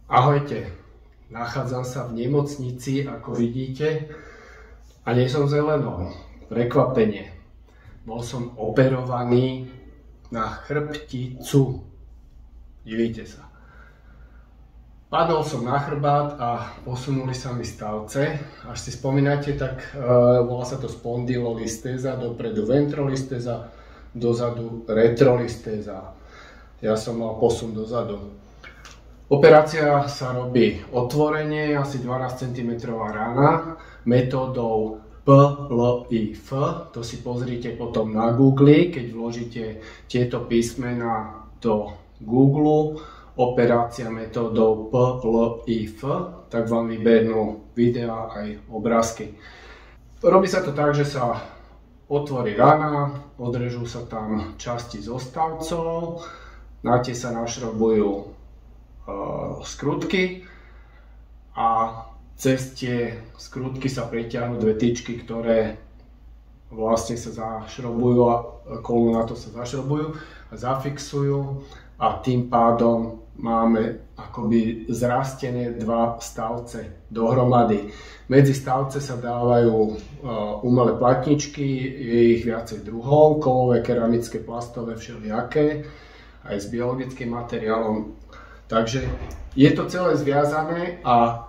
Ahojte, nachádzam sa v nemocnici, ako vidíte, a nie som zelenou. Prekvapenie. Bol som operovaný na chrbticu. Divíte sa. Padol som na chrbát a posunuli sa mi stavce. Až si spomínate, tak volá sa to spondylolistéza, dopredu ventrolistéza, dozadu retrolistéza. Ja som mal posun dozadu. Operácia sa robí otvorene, asi 12 cm rána, metódou PLIF. To si pozrite potom na Google, keď vložíte tieto písmená do Google, operácia metódou PLIF, tak vám vybehnú videá aj obrázky. Robí sa to tak, že sa otvorí rana, odrežú sa tam časti zostavcov, na tie sa našrobujú skrutky a cez tie skrutky sa preťahnú dve tyčky, ktoré vlastne sa zašrobujú a okolo na to sa zašrobujú a zafixujú a tým pádom máme akoby zrastené dva stavce dohromady. Medzi stavce sa dávajú umelé platničky, je ich viacej druhov, kovové, keramické, plastové, všelijaké, aj s biologickým materiálom. Takže je to celé zviazané a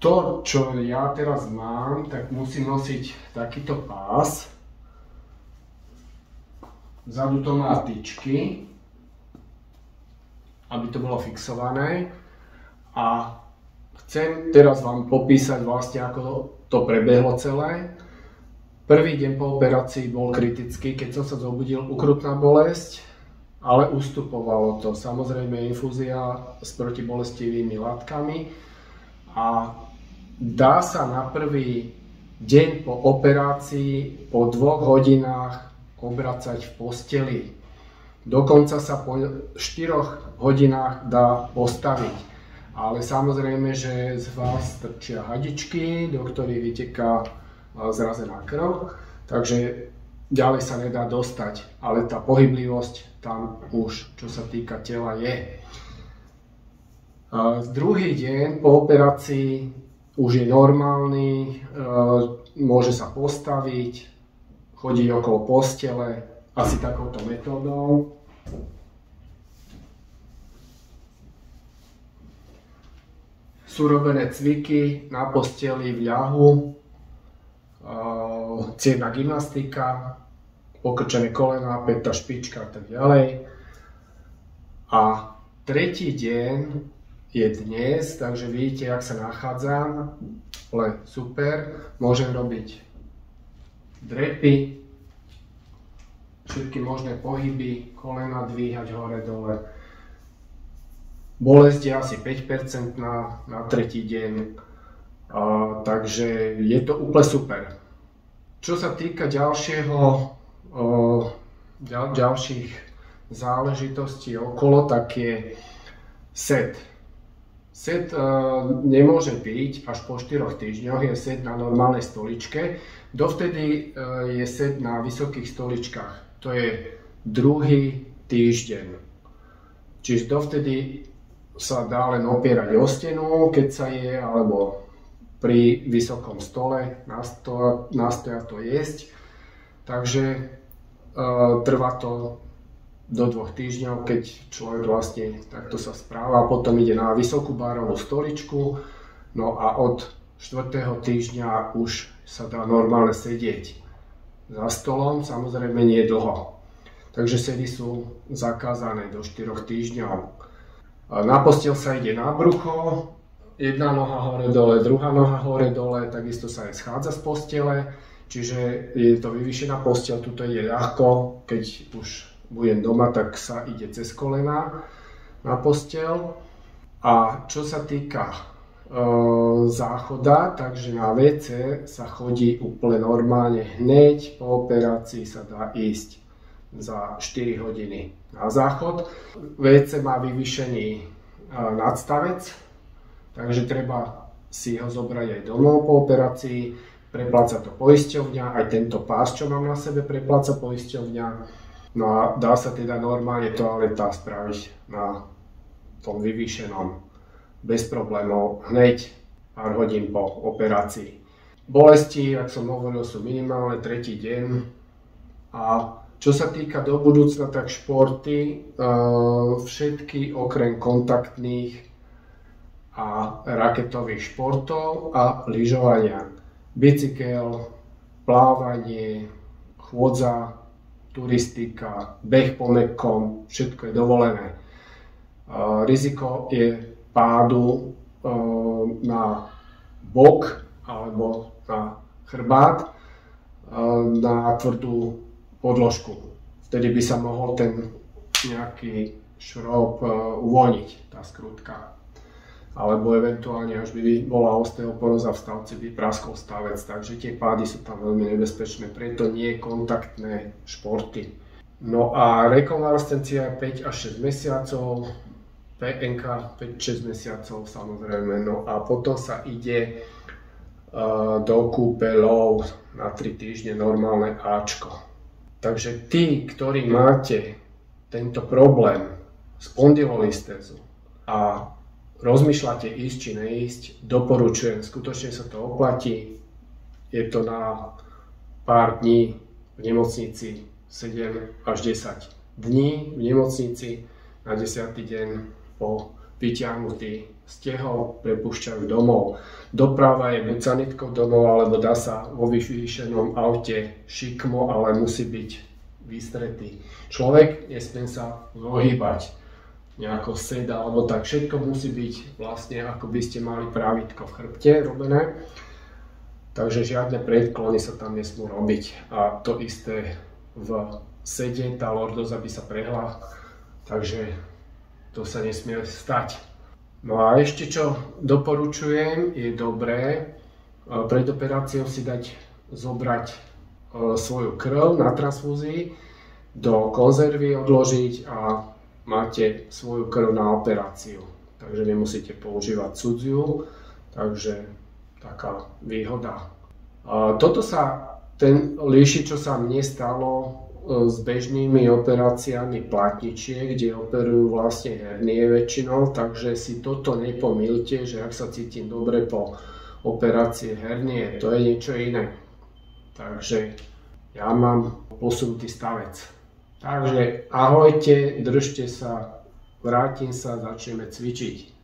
to, čo ja teraz mám, tak musím nosiť takýto pás. Vzadu to má tyčky, aby to bolo fixované. A chcem teraz vám popísať vlastne, ako to prebehlo celé. Prvý deň po operácii bol kritický, keď som sa zobudil, ukrutná bolesť. Ale ustupovalo to. Samozrejme infúzia s protibolestivými látkami a dá sa na prvý deň po operácii po 2 hodinách obracať v posteli. Dokonca sa po 4 hodinách dá postaviť. Ale samozrejme, že z vás trčia hadičky, do ktorých vyteká zrazená krv, takže ďalej sa nedá dostať, ale tá pohyblivosť tam už, čo sa týka tela, je. Druhý deň po operácii už je normálny, môže sa postaviť, chodí okolo postele, asi takouto metódou. Sú robené cviky na posteli, v ľahu, cievna gymnastika, pokrčené kolená, päta, špička a tak ďalej. A tretí deň je dnes, takže vidíte, jak sa nachádzam. Ale super, môžem robiť drepy, všetky možné pohyby, kolena dvíhať hore dole. Bolesť je asi 5% na tretí deň, takže je to úplne super. Čo sa týka ďalších záležitostí okolo, tak je set. Set nemôže byť až po 4 týždňoch, je set na normálnej stoličke. Dovtedy je set na vysokých stoličkách, to je druhý týždeň. Čiže dovtedy sa dá len opierať o stenu, keď sa je, alebo pri vysokom stole nastoja to jesť. Takže trvá to do 2 týždňov, keď človek vlastne takto sa správa a potom ide na vysokú bárovú stoličku. No a od 4. týždňa už sa dá normálne sedieť za stolom, samozrejme nie dlho. Takže sedy sú zakázané do 4 týždňov. Na posteľ sa ide na brucho, jedna noha hore dole, druhá noha hore dole, takisto sa aj schádza z postele. Čiže je to vyvýšená posteľ, tuto ide ľahko, keď už budem doma, tak sa ide cez kolena na posteľ. A čo sa týka záchoda, takže na WC sa chodí úplne normálne, hneď po operácii sa dá ísť za 4 hodiny na záchod. WC má vyvýšený nadstavec, takže treba si ho zobrať aj domov po operácii. Prepláca to poisťovňa, aj tento pás, čo mám na sebe, prepláca poisťovňa. No a dá sa teda normálne toaleta spraviť na tom vyvýšenom bez problémov hneď pár hodín po operácii. Bolesti, ak som hovoril, sú minimálne tretí deň. A čo sa týka do budúcna, tak športy, všetky okrem kontaktných a raketových športov a lyžovania. Bicykel, plávanie, chôdza, turistika, beh po mäkkom, všetko je dovolené. Riziko je pádu na bok alebo na chrbát na tvrdú podložku. Vtedy by sa mohol ten nejaký šrob uvoľniť, tá skrutka. Alebo eventuálne, až by bola osteoporóza v stavci, by praskol stavec. Takže tie pády sú tam veľmi nebezpečné, preto nie kontaktné športy. No a rekonvalescencia 5 až 6 mesiacov, PNK 5-6 mesiacov samozrejme. No a potom sa ide do kúpeľov na 3 týždne normálne Ačko. Takže tí, ktorí máte tento problém, spondylolistézu a rozmýšľate ísť či neísť, doporučujem, skutočne sa to oplatí. Je to na pár dní v nemocnici, 7 až 10 dní v nemocnici, na 10. deň po vyťahnutí z ho prepúšťajú domov. Doprava je buď sanitkou domov, alebo dá sa vo vyvýšenom aute šikmo, ale musí byť vystretý. Človek nesmie sa zohýbať, nejako seda, alebo tak, všetko musí byť vlastne, ako by ste mali právitko v chrbte robené. Takže žiadne predklony sa tam nesmú robiť. A to isté v sede, tá lordoza by sa prehla, takže to sa nesmie stať. No a ešte čo doporučujem, je dobré pred operáciou si zobrať svoju krv na transfúzii, do konzervy odložiť a máte svoju krv na operáciu. Takže nemusíte používať cudziu, takže taká výhoda. Ten líši, čo sa mne stalo s bežnými operáciami platničiek, kde operujú vlastne hernie väčšinou, takže si toto nepomýlte, že ak sa cítim dobre po operácii hernie, to je niečo iné. Takže ja mám posunutý stavec. Takže ahojte, držte sa, vrátim sa, začneme cvičiť.